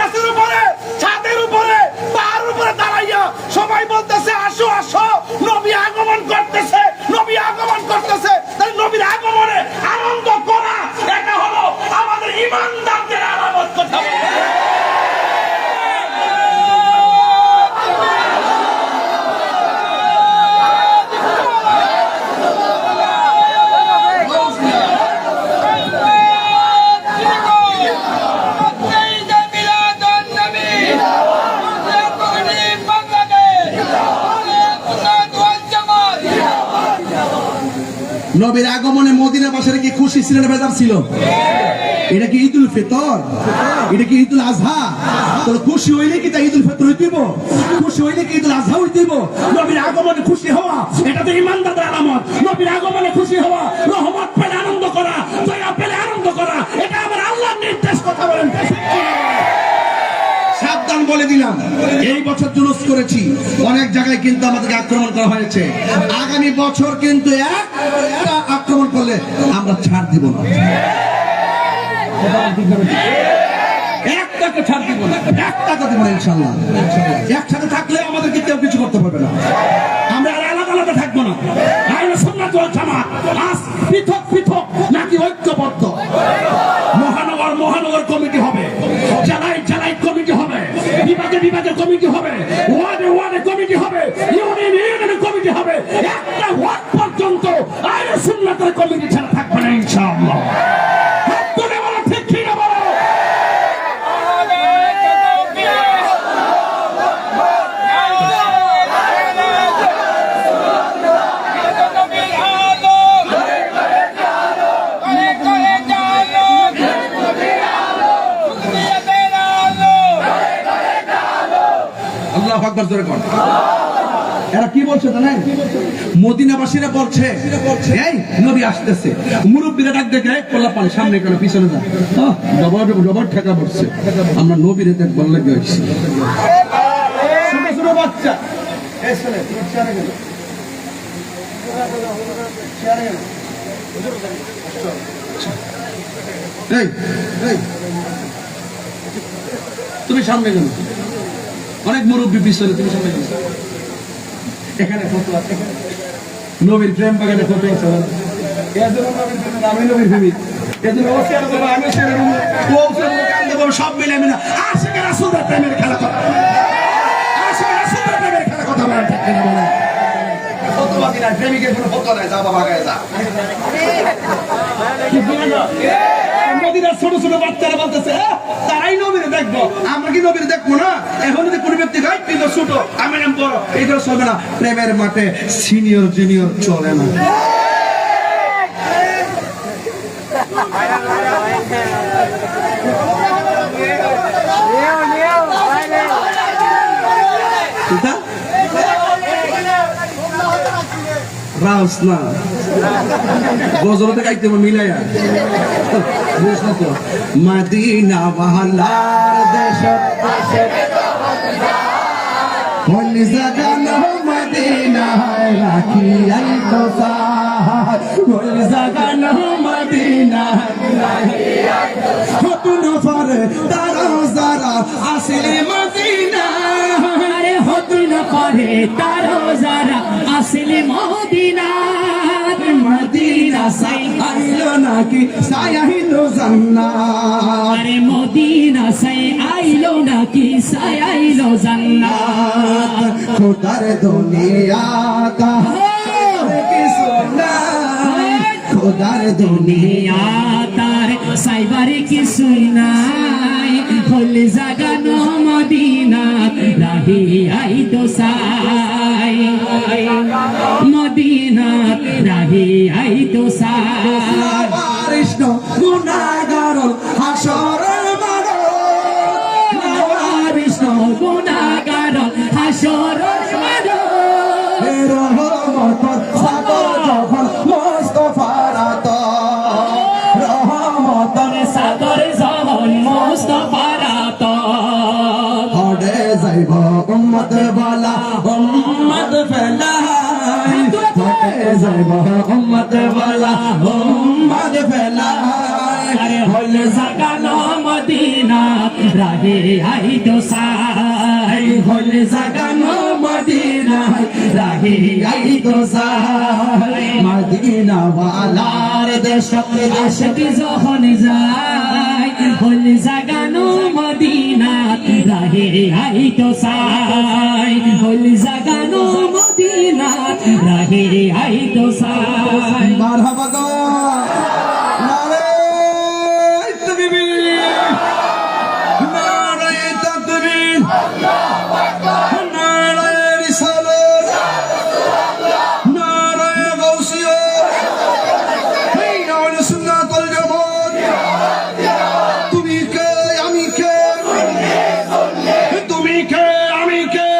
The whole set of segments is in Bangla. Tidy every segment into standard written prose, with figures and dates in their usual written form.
গাছের উপরে, ছাদের উপরে, পাহাড়ের উপরে দাঁড়াইয়া সবাই বলতেছে আসো আসো, নবী আগমন করতেছে, নবী আগমন করতেছে। তাই নবীর আগমনে আনন্দ করা, এটা হলো আমাদের ঈমানদারদের আলামত। কথা বলে নবীর আগমনে মদিনাবাসীরা কি খুশি ছিল না বেজার ছিল? এটা কি ঈদুল ফিতর? এটা কি ঈদুল আজহা? তোর খুশি হইলে কি তা ঈদুল ফিতর হইতেইব? খুশি হইলে কি ঈদুল আজহা হইতেইব? নবীর আগমনে খুশি হওয়া, এটা তো ঈমানদারদের আলামত। নবীর আগমনে খুশি হওয়া, রহমত পেলে আনন্দ করা, দয়া পেলে আনন্দ করা, এটা আমার আল্লাহর নির্দেশ। কথা বলেন সাবধান বলে দিলাম, এই বছর জুলুস করেছি, অনেক জায়গায় কিন্তু আমাদেরকে আক্রমণ করা হয়েছে। আগামী বছর কিন্তু একটা আক্রমণ করলে আমরা ছাড় দিব না, একটাকে ছাড় দিব না, একটাকে দিব না ইনশাআল্লাহ। একসাথে থাকলে আমাদেরকে কেউ কিছু করতে পারবে না, আমরা আর আলাদা আলাদা থাকবো না। আহলে সুন্নাত ওয়াল জামাত আজ পৃথক পৃথক নাকি ঐক্যবদ্ধ? মহানগর কমিটি হবে, জেলায় জেলায় কমিটি হবে, বিভাগে বিভাগে কমিটি হবে, ওয়ার্ডে ওয়ার্ডে কমিটি হবে, ইউনিয়নে ইউনিয়নে কমিটি হবে। একটা ওয়ার্ড পর্যন্ত আহলে সুন্নাতের কমিটি ছাড়া থাকবে না ইনশাআল্লাহ। হাত তুলে বলো ঠিক কি না বলো? এরা কি বলছে জানেন? মদিনাবাসীরা বলছে এই নবী আসতেছে, মুরব্বীরা ডাক দেখে পোলা পানি সামনে কেন পিছনে যা, ডবল ঠেকা পড়ছে, আমরা নবীরে দেখবার লাগে আসছি। ছোট ছোট বাচ্চা তুমি সামনে গেল, অনেক মুরব্বী পিছনে, তুমি সামনে গেল। এখানে ফটো আছে, নবীর প্রেম বাগানে ফটো আছে, আমি নবীর প্রেমিক, সব মিলে মিলে আশিকের রাসূলের প্রেমের খেলা কথা, আশিকের রাসূলের প্রেমের খেলা কথা বলেন ঠিক কিনা বলেন? ফটোবাজি না, প্রেমিকের কোনো ফটো নাই, যা বাবা গায়ে যা। ছোট ছোট বাচ্চারা বলতেছে তারাই নবীরে দেখবো, আমরা কি নবীরে দেখবো না? এখন যদি কোনো ব্যক্তি গাই কিন্তু ছোট, আমি নাম বড়, এইগুলো চলবে না। প্রেমের মাঠে সিনিয়র জুনিয়র চলে না। রাউস না গজলতে গাইতে মিলাইয়া মদিনা ওয়ালার দেশ কোন জাগানো মদিনায় রাখি আই তোসার, কোন জাগানো মদিনায় রাখি আই তোসার, হতুন পরে তারা যারা আসলে মদিনা, আরে হতুন পরে তারা যারা আসলে মদিনা, মদিনা সাই আইলো নাকি সাই আইলো জান্নাত, আরে মদিনা সাই আইলো নাকি সাই আইলো জান্নাত, খোদার দুনিয়া তা কিছু নাই, খোদার দুনিয়া তার সাইবার কিছু নাই, হল জাগানো মদিনা রাহি আই দোসাই, মদিনা রাহি আই দোসাই, কৃষ্ণ গুনাহগার হাসরের মাঠ, কৃষ্ণ গুনাহগার হাসরের মাঠ, রহমত সাগর যখন মুস্তাফার আত, রহমতের সাগর যখন মুস্তাফার আত, হড়ে যাইব উম্মত বলা উম্মত ফেলাই, হড়ে যাইব উম্মত বলা উম্মত ফেলাই, আরে হল জাগানো মদিনা রাহে আই তো সাই হল জাগানো মদিনা রাহে আই তো সাই মদিনা ওয়ালার দেশ দেশে যখন যায় হল জাগানো মদিনা রাহে আই তো সাই হল জাগানো মদিনা রাহে আই তো সাই মারহাবা গো নারে তাকবীর নারে তাকবীর নারে রিসালাত নারে গাউসিয়া এই আহলে সুন্নাত ওয়াল জামাত তুমি কে আমি কে তুমি কে আমি কে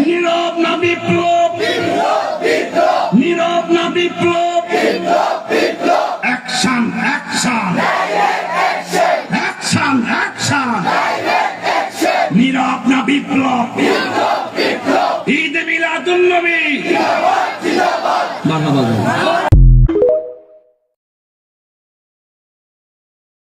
নীরব না বিপ্লব নীরব না বিপ্লব অ্যাকশন অ্যাকশন অ্যাকশন অ্যাকশন নীরব না বিপ্লব ঈদ মিলাদুন নবী মারহাবা